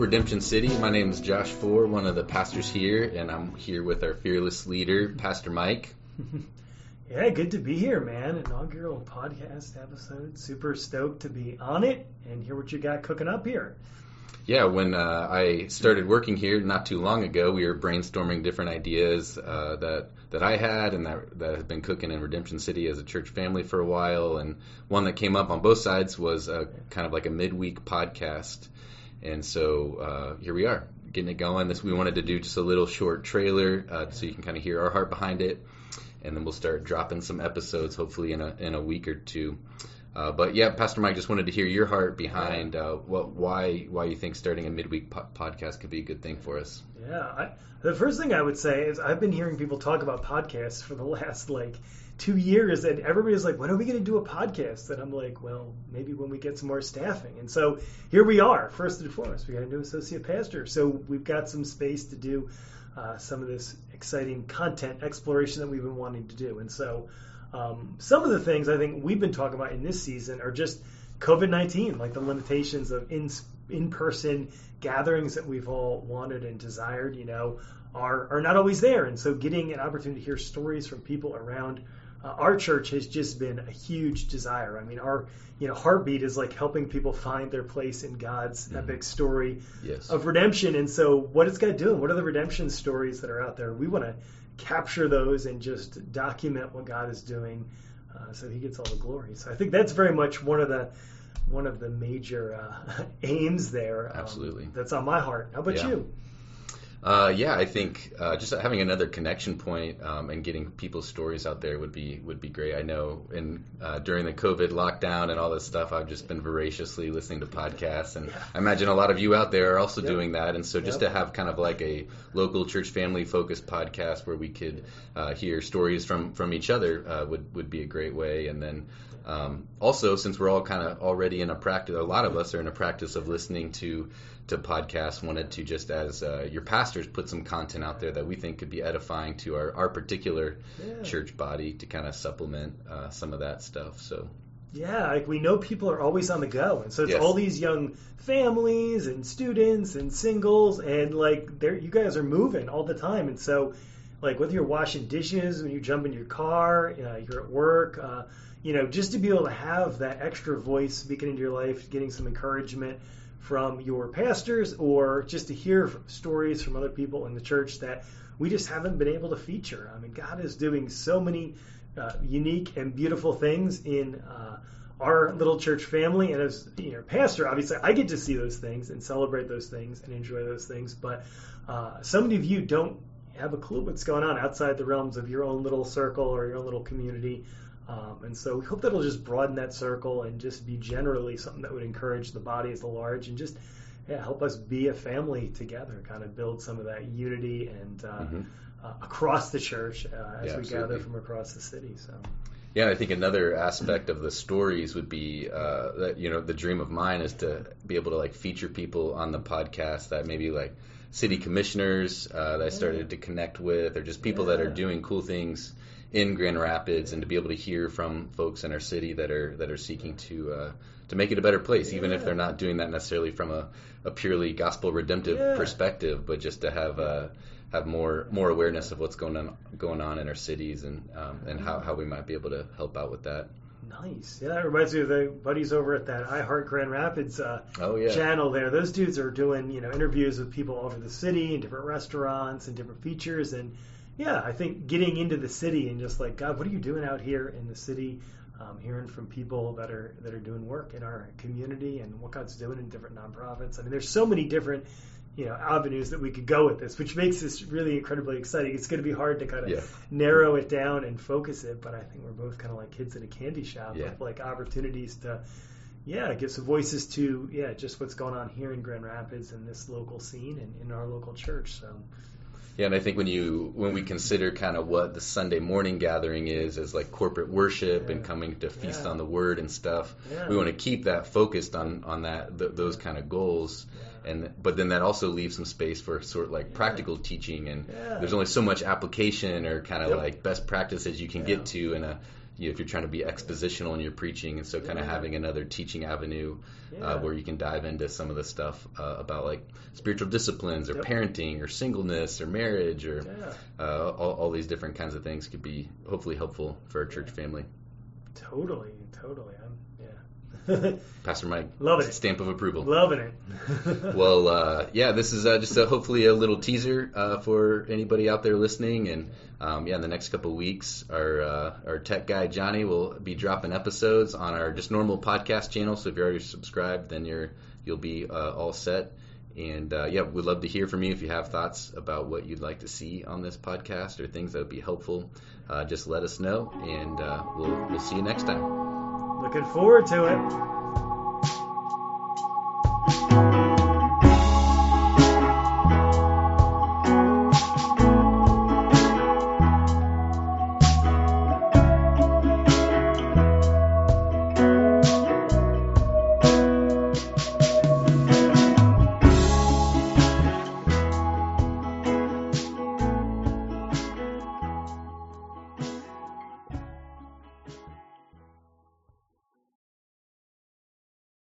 Redemption City. My name is Josh Ford, one of the pastors here, and I'm here with our fearless leader, Pastor Mike. Yeah, good to be here, man. Inaugural podcast episode. Super stoked to be on it and hear what you got cooking up here. Yeah, when I started working here not too long ago, we were brainstorming different ideas that I had and that have been cooking in Redemption City as a church family for a while. And one that came up on both sides was kind of like a midweek podcast. And so here we are, getting it going. We wanted to do just a little short trailer so you can kind of hear our heart behind it. And then we'll start dropping some episodes, hopefully in a week or two. But yeah, Pastor Mike, just wanted to hear your heart behind why you think starting a midweek podcast could be a good thing for us. Yeah, the first thing I would say is I've been hearing people talk about podcasts for the last 2 years, and everybody's like, when are we going to do a podcast? And I'm like, well, maybe when we get some more staffing. And so here we are. First and foremost, we got a new associate pastor, so we've got some space to do some of this exciting content exploration that we've been wanting to do. And so some of the things I think we've been talking about in this season are just COVID-19, like the limitations of in-person gatherings that we've all wanted and desired, are not always there. And so getting an opportunity to hear stories from people around our church has just been a huge desire. I mean, our heartbeat is like helping people find their place in God's epic story of redemption. And so what is God doing? What are the redemption stories that are out there? We want to capture those and just document what God is doing so he gets all the glory. So I think that's very much one of the major aims there. Absolutely. That's on my heart. How about you? I think just having another connection point and getting people's stories out there would be great. I know during the COVID lockdown and all this stuff, I've just been voraciously listening to podcasts, and I imagine a lot of you out there are also doing that. And so just to have kind of like a local church family focused podcast where we could hear stories from each other would be a great way. And then also, since we're all kind of already in a practice, a lot of us are in a practice of listening to podcasts, wanted to just as your pastors put some content out there that we think could be edifying to our particular church body to kind of supplement some of that stuff. So we know people are always on the go, and so it's all these young families and students and singles, and you guys are moving all the time. And so whether you're washing dishes, when you jump in your car, you're at work, just to be able to have that extra voice speaking into your life, getting some encouragement from your pastors, or just to hear stories from other people in the church that we just haven't been able to feature. I mean, God is doing so many unique and beautiful things in our little church family. And as pastor, obviously, I get to see those things and celebrate those things and enjoy those things. But so many of you don't have a clue what's going on outside the realms of your own little circle or your own little community. And so we hope that'll just broaden that circle and just be generally something that would encourage the body as a large and just help us be a family together, kind of build some of that unity and across the church as we gather from across the city. So. Yeah, I think another aspect of the stories would be that, the dream of mine is to be able to feature people on the podcast that maybe city commissioners that I started to connect with, or just people that are doing cool things in Grand Rapids, and to be able to hear from folks in our city that are seeking to make it a better place, even if they're not doing that necessarily from a purely gospel redemptive perspective, but just to have more awareness of what's going on in our cities and how we might be able to help out with that. Nice. Yeah, that reminds me of the buddies over at that iHeart Grand Rapids channel there. Those dudes are doing interviews with people all over the city and different restaurants and different features. And I think getting into the city and just God, what are you doing out here in the city? Hearing from people that are doing work in our community and what God's doing in different nonprofits. I mean, there's so many different avenues that we could go with this, which makes this really incredibly exciting. It's going to be hard to kind of narrow it down and focus it, but I think we're both kind of like kids in a candy shop with opportunities to give some voices to just what's going on here in Grand Rapids and this local scene and in our local church. So. Yeah, and I think when we consider kind of what the Sunday morning gathering is as corporate worship and coming to feast on the Word and stuff, we want to keep that focused on those kind of goals. But then that also leaves some space for sort of practical teaching, and there's only so much application or kind of best practices you can get to in a if you're trying to be expositional in your preaching, and so kind of having another teaching avenue where you can dive into some of the stuff about like spiritual disciplines or parenting or singleness or marriage or all these different kinds of things could be hopefully helpful for our church family. Totally. Pastor Mike, loving it. Stamp of approval. Loving it. Well, this is just hopefully a little teaser for anybody out there listening. And in the next couple of weeks, our tech guy Johnny will be dropping episodes on our just normal podcast channel. So if you're already subscribed, then you'll be all set. And we'd love to hear from you if you have thoughts about what you'd like to see on this podcast or things that would be helpful. Just let us know, and we'll see you next time. Looking forward to it.